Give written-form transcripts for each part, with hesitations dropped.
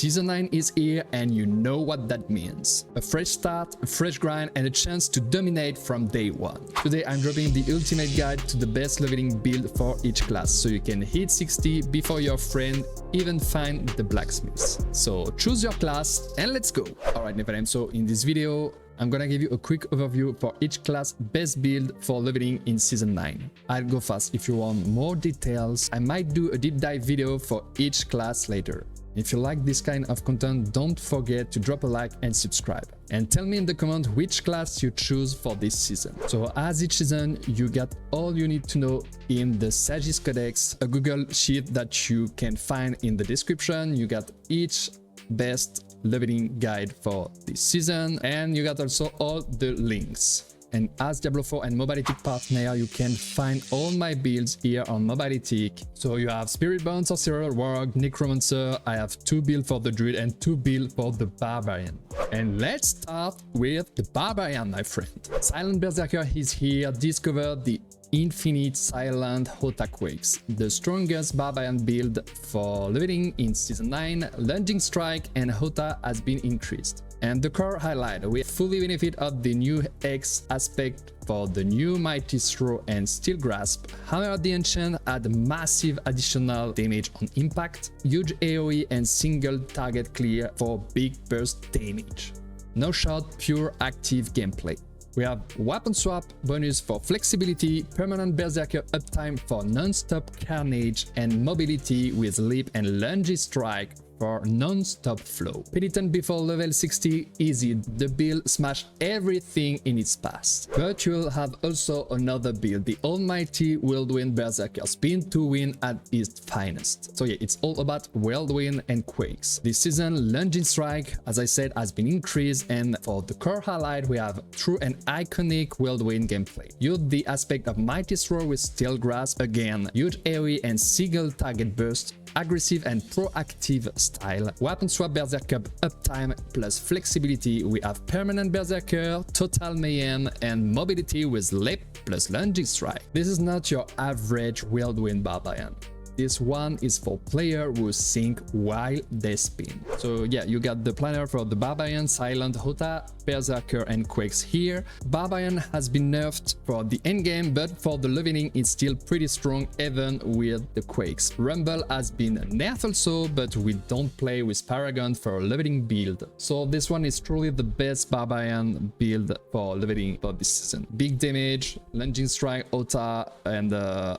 Season 9 is here and you know what that means. A fresh start, a fresh grind and a chance to dominate from day one. Today I'm dropping the ultimate guide to the best leveling build for each class so you can hit 60 before your friend even find the blacksmiths. So choose your class and let's go. Alright Nephilim, so in this video I'm gonna give you a quick overview for each class best build for leveling in Season 9. I'll go fast. If you want more details, I might do a deep dive video for each class later. If you like this kind of content, don't forget to drop a like and subscribe. And tell me in the comment which class you choose for this season. So as each season, you got all you need to know in the Sagis Codex, a Google sheet that you can find in the description. You got each best leveling guide for this season and you got also all the links. And as Diablo 4 and Mobalytics partner, you can find all my builds here on Mobalytics. So you have Spiritborn, Sorcerer, Warg, Necromancer. I have 2 builds for the Druid and 2 builds for the Barbarian. And let's start with the Barbarian, my friend. Silent Berserker is here. Discover the Infinite Silent Hota Quakes, the strongest Barbarian build for leveling in Season 9. Lunging Strike and Hota has been increased. And the core highlight, we fully benefit of the new X aspect for the new Mighty Throw and Steel Grasp. Hammer of the Ancient add massive additional damage on impact, huge AoE and single target clear for big burst damage. No shot, pure active gameplay. We have Weapon Swap bonus for flexibility, permanent Berserker uptime for non-stop carnage, and mobility with Leap and Lungy Strike for non-stop flow. Penitent before level 60, easy, the build smash everything in its path. But you'll have also another build, the almighty Whirlwind Berserker, spin to win at its finest. So yeah, it's all about Whirlwind and Quakes. This season, Lunging Strike, as I said, has been increased, and for the core highlight, we have true and iconic Whirlwind gameplay. Use the aspect of Mighty Throw with Steel Grasp, again, huge AoE and single target burst, aggressive and proactive style. Weapon Swap Berserker uptime plus flexibility. We have permanent Berserker, total mayhem, and mobility with Leap plus Lunging Strike. This is not your average Whirlwind Barbarian. This one is for players who sink while they spin. So yeah, you got the planner for the Barbarian, Silent, Hota, Berserker and Quakes here. Barbarian has been nerfed for the endgame, but for the leveling it's still pretty strong even with the Quakes. Rumble has been nerfed also, but we don't play with Paragon for a leveling build. So this one is truly the best Barbarian build for leveling for this season. Big damage, Lunging Strike, Hota and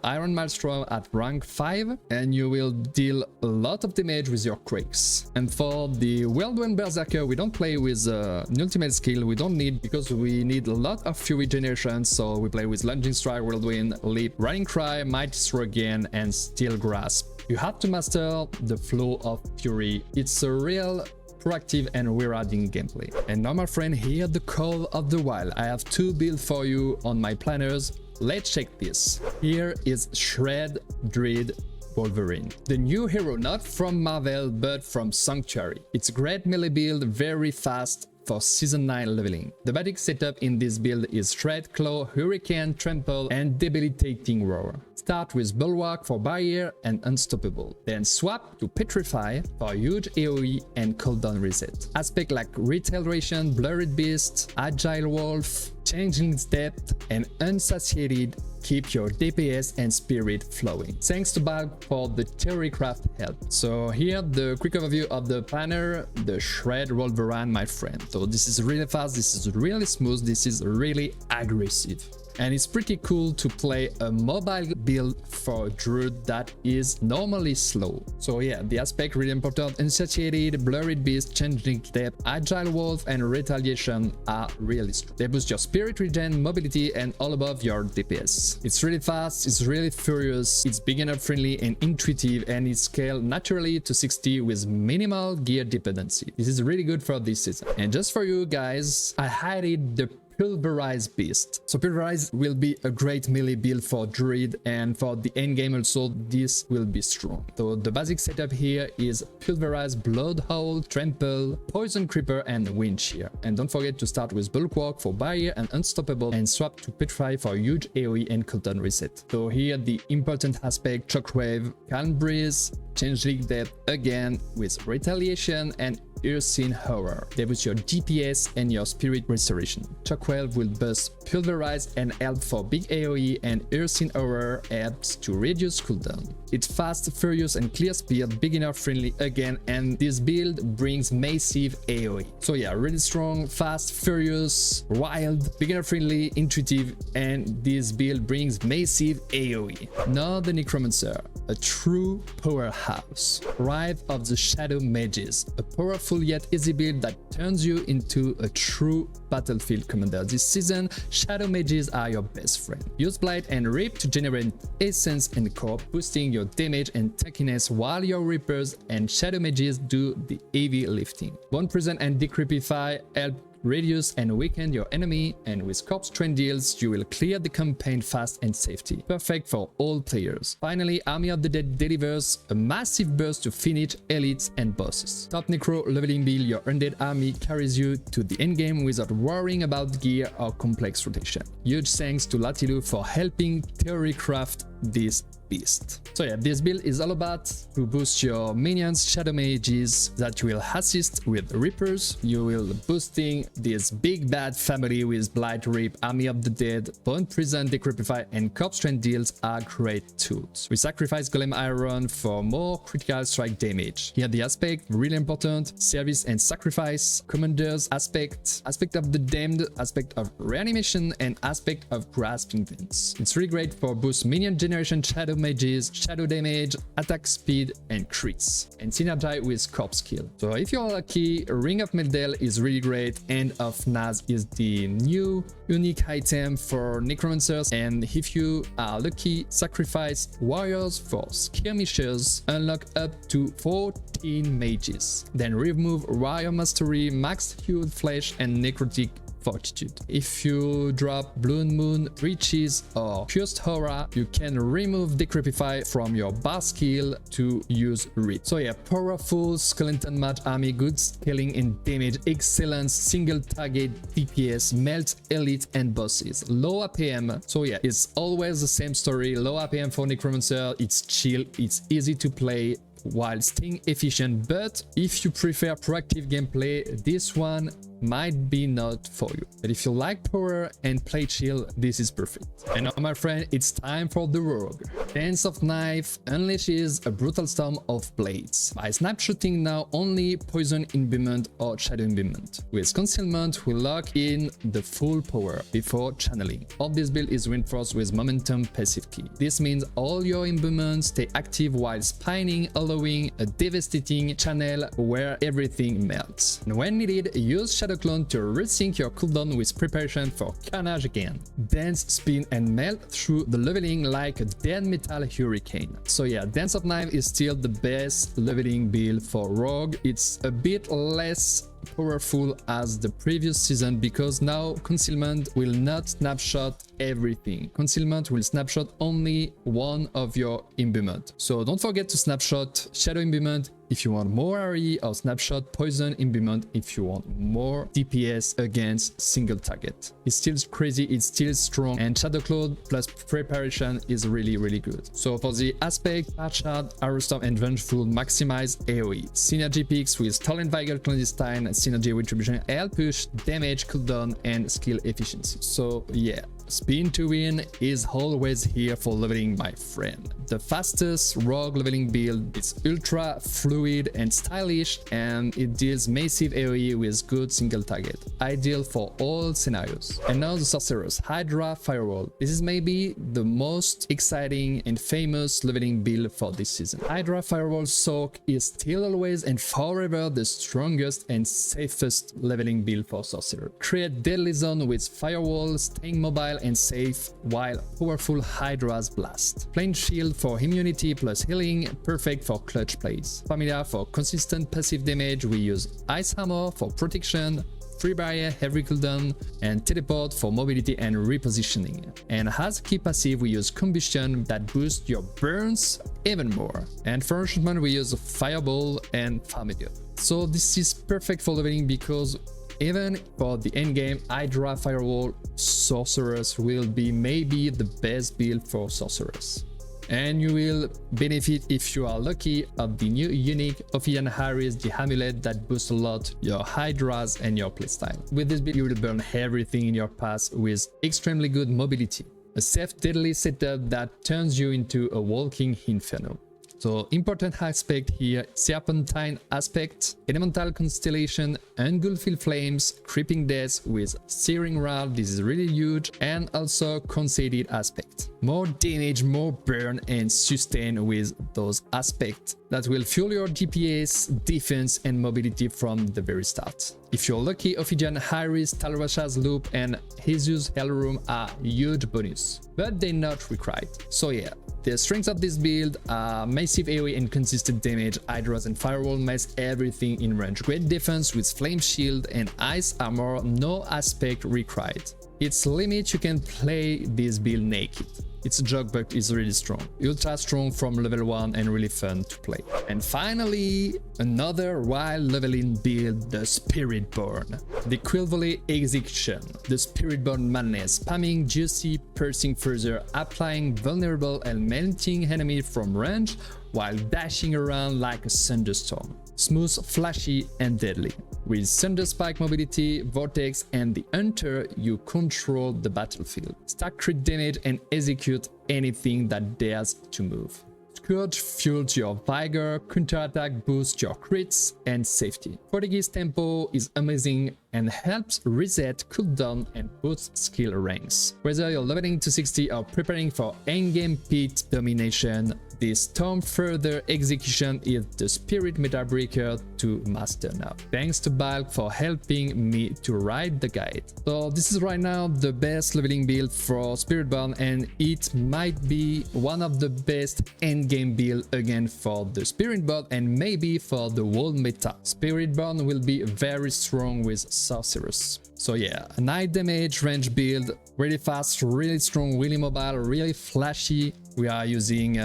Iron Maelstrom at rank 5. And you will deal a lot of damage with your Quakes. And for the Whirlwind Berserker, we don't play with an ultimate skill, we don't need, because we need a lot of Fury generation, so we play with Lunging Strike, Whirlwind, Leap, Running Cry, Mighty Throw again, and Steel Grasp. You have to master the flow of Fury. It's a real proactive and rerouting gameplay. And now my friend, here the Call of the Wild. I have 2 builds for you on my planners. Let's check this. Here is Shred Druid Wolverine, the new hero, not from Marvel but from Sanctuary. It's a great melee build, very fast for Season 9 leveling. The basic setup in this build is Shred, Claw, Hurricane, Trample and Debilitating Roar. Start with Bulwark for Barrier and Unstoppable, then swap to Petrify for huge AoE and cooldown reset. Aspect like Retaliation, Blurred Beast, Agile Wolf, Changeling's Depth and Unsatiated keep your DPS and spirit flowing. Thanks to Balk for the Theorycraft help. So here the quick overview of the planner, the Shred Wolverine, my friend. So this is really fast, this is really smooth, this is really aggressive. And it's pretty cool to play a mobile build for Druid that is normally slow. So yeah, the aspect really important. Unsatiated, Blurred Beast, Changing Depth, Agile Wolf and Retaliation are really strong. They boost your spirit regen, mobility and all above your DPS. It's really fast, it's really furious, it's beginner friendly and intuitive, and it's scaled naturally to 60 with minimal gear dependency. This is really good for this season. And just for you guys, I added the Pulverize Beast. So Pulverize will be a great melee build for Druid, and for the endgame also this will be strong. So the basic setup here is Pulverize, Blood Howl, Trample, Poison Creeper and Wind Shear. And don't forget to start with Bulwark for barrier and unstoppable, and swap to Petrify for huge AoE and cooldown reset. So here the important aspect: Shockwave, Calm Breeze, Changeling Depth again with Retaliation, and Unseen Horror. They boost your DPS and your Spirit Restoration. Shockwave will boost Pulverize and help for big AoE, and Unseen Horror helps to reduce cooldown. It's fast, furious and clear speed, beginner friendly again, and this build brings massive AoE. So yeah, really strong, fast, furious, wild, beginner friendly, intuitive, and this build brings massive AoE. Now the Necromancer, a true powerhouse. Rise of the Shadow Mages, a powerful yet easy build that turns you into a true battlefield commander. This season, Shadow Mages are your best friend. Use Blight and Rip to generate Essence and Corp, boosting your damage and tankiness, while your Reapers and Shadow Mages do the heavy lifting. Bone Prison and Decrepify help reduce and weaken your enemy, and with Corpse Train deals you will clear the campaign fast and safety. Perfect for all players. Finally, Army of the Dead delivers a massive burst to finish elites and bosses. Top Necro leveling build, your undead army carries you to the endgame without worrying about gear or complex rotation. Huge thanks to Latilu for helping theory craft this beast. So yeah, this build is all about to boost your minions, Shadow Mages, that will assist with Reapers. You will boosting this big bad family with Blight, Rip, Army of the Dead, Bone Prison, Decrepify and Corpse Train deals are great tools. We sacrifice Golem Iron for more critical strike damage. Here the aspect, really important: service and sacrifice, commanders aspect, aspect of the damned, aspect of reanimation, and aspect of grasping vents. It's really great for boost minion generation, Shadow Mages, shadow damage, attack speed and crits, and synergize with Corpse Kill. So if you're lucky, Ring of Meldel is really great. End of Naz is the new unique item for Necromancers, and if you are lucky, sacrifice Warriors for Skirmishers, unlock up to 14 mages. Then remove Warrior Mastery, Max Hued Flesh and Necrotic Fortitude. If you drop Blood Moon, Riches or Cursed Aura, you can remove Decrepify from your bar skill to use Read. So yeah, powerful skeleton match army, good scaling and damage, excellence, single target DPS, melt elite and bosses, low APM. So yeah, it's always the same story. Low APM for Necromancer, it's chill, it's easy to play while staying efficient, but if you prefer proactive gameplay, this one might be not for you. But if you like power and play chill, this is perfect. And now, my friend, it's time for the Rogue. Dance of Knife unleashes a brutal storm of blades. By snapshotting now only Poison Imbuement or Shadow Imbuement. With Concealment, we lock in the full power before channeling. All this build is reinforced with Momentum passive key. This means all your imbuments stay active while spinning, allowing a devastating channel where everything melts. And when needed, use Shadow Clone to resync your cooldown with preparation for Carnage again. Dance, spin and melt through the leveling like a dead metal hurricane. So yeah, Dance of Knife is still the best leveling build for Rogue. It's a bit less powerful as the previous season because now Concealment will not snapshot everything. Concealment will snapshot only one of your imbuement. So don't forget to snapshot Shadow Imbuement if you want more RE, or snapshot Poison Imbuement if you want more DPS against single target. It's still crazy, it's still strong, and Shadow Cloud plus preparation is really good. So for the aspect, Patchard, Arrowstorm and Vengeful maximize AoE. Synergy picks with Talent Vigor Clandestine, Synergy Retribution help push damage, cooldown and skill efficiency. So yeah, Spin to Win is always here for leveling, my friend. The fastest Rogue leveling build is ultra fluid and stylish, and it deals massive AoE with good single target, ideal for all scenarios. And now the Sorceress, Hydra Firewall. This is maybe the most exciting and famous leveling build for this season. Hydra Firewall Soak is still always and forever the strongest and safest leveling build for Sorcerer. Create Deadly Zone with Firewall, staying mobile and safe, while powerful Hydra's Blast. Plain Shield for immunity plus healing, perfect for clutch plays. Familiar for consistent passive damage, we use Ice Hammer for protection. free barrier every cooldown, and teleport for mobility and repositioning. And as a key passive we use combustion that boosts your burns even more. And for enchantment we use fireball and familiar. So this is perfect for leveling because even for the endgame, Hydra, Firewall, Sorceress will be maybe the best build for Sorceress. And you will benefit, if you are lucky, of the new unique Ophidian Harris, the amulet that boosts a lot your Hydras and your playstyle. With this build you will burn everything in your path with extremely good mobility. A safe deadly setup that turns you into a walking inferno. So important aspect here, Serpentine aspect, Elemental Constellation, Engulfing Flames, Creeping Death with Searing Rod, this is really huge, and also Conceded aspect. More damage, more burn and sustain with those aspects that will fuel your DPS, defense and mobility from the very start. If you're lucky, Ophidian Iris, Talrasha's Loop and Jesus Hellroom are huge bonus, but they're not required. So yeah, the strengths of this build are massive AoE and consistent damage, Hydras and Firewall mess everything in range, great defense with Flame Shield and Ice Armor, no aspect required. Its limit, you can play this build naked. Its jug buck is really strong, ultra strong from level 1 and really fun to play. And finally, another wild leveling build, the Spiritborn. The Quill Volley execution, the Spiritborn madness, spamming juicy, piercing further, applying vulnerable and melting enemy from range while dashing around like a thunderstorm. Smooth, flashy and deadly. With Thunder Spike mobility, Vortex and the Hunter, you control the battlefield. Stack crit damage and execute anything that dares to move. Scourge fuels your vigor, counterattack boosts your crits and safety. Portuguese tempo is amazing and helps reset cooldown and boost skill ranks. Whether you're leveling to 60 or preparing for endgame pit domination, this Storm Further execution is the spirit meta breaker to master now. Thanks to Balk for helping me to write the guide. So this is right now the best leveling build for Spiritborn and it might be one of the best endgame build again for the Spiritborn and maybe for the whole meta. Spiritborn will be very strong with Sorceress. So yeah, a high damage range build, really fast, really strong, really mobile, really flashy. We are using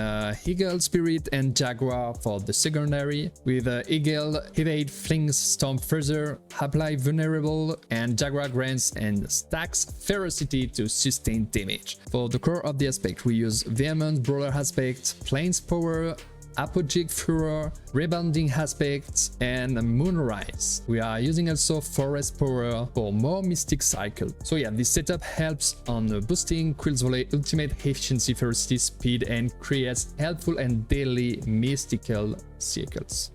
Eagle, Spirit and Jaguar for the secondary. With Eagle, Evade, Flings, Storm Further, Apply Vulnerable, and Jaguar grants and stacks Ferocity to sustain damage. For the core of the aspect, we use Vehement Brawler aspect, Plains Power, Apogeic Furor, Rebounding Aspects, and Moonrise. We are using also Forest Power for more Mystic Cycle. So yeah, this setup helps on boosting Quill's Volley ultimate efficiency, ferocity, speed, and creates helpful and daily mystical circles.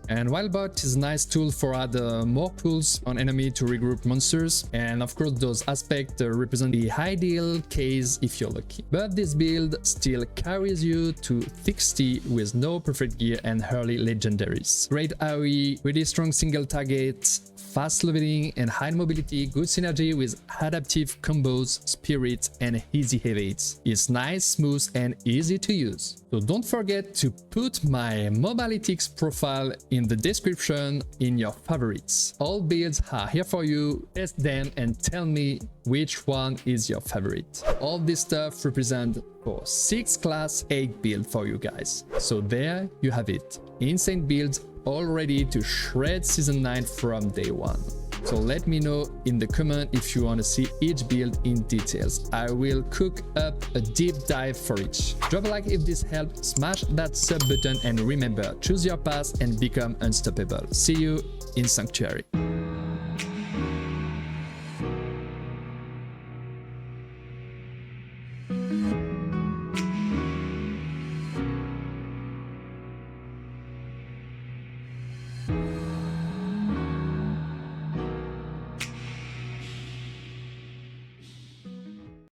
And Wildbot is a nice tool for add more pools on enemy to regroup monsters, and of course those aspects represent the ideal case if you're lucky. But this build still carries you to 60 with no perfect gear and early legendaries. Great AoE, really strong single target, fast leveling and high mobility, good synergy with adaptive combos, spirit and easy evades. It's nice, smooth and easy to use. So don't forget to put my Mobalytics profile in the description in your favorites. All builds are here for you, test them and tell me which one is your favorite. All this stuff represents for 6 class 8 build for you guys. So there you have it. Insane builds all ready to shred season 9 from day 1. So let me know in the comment if you want to see each build in details. I will cook up a deep dive for each. Drop a like if this helped, smash that sub button and remember, choose your path and become unstoppable. See you in Sanctuary.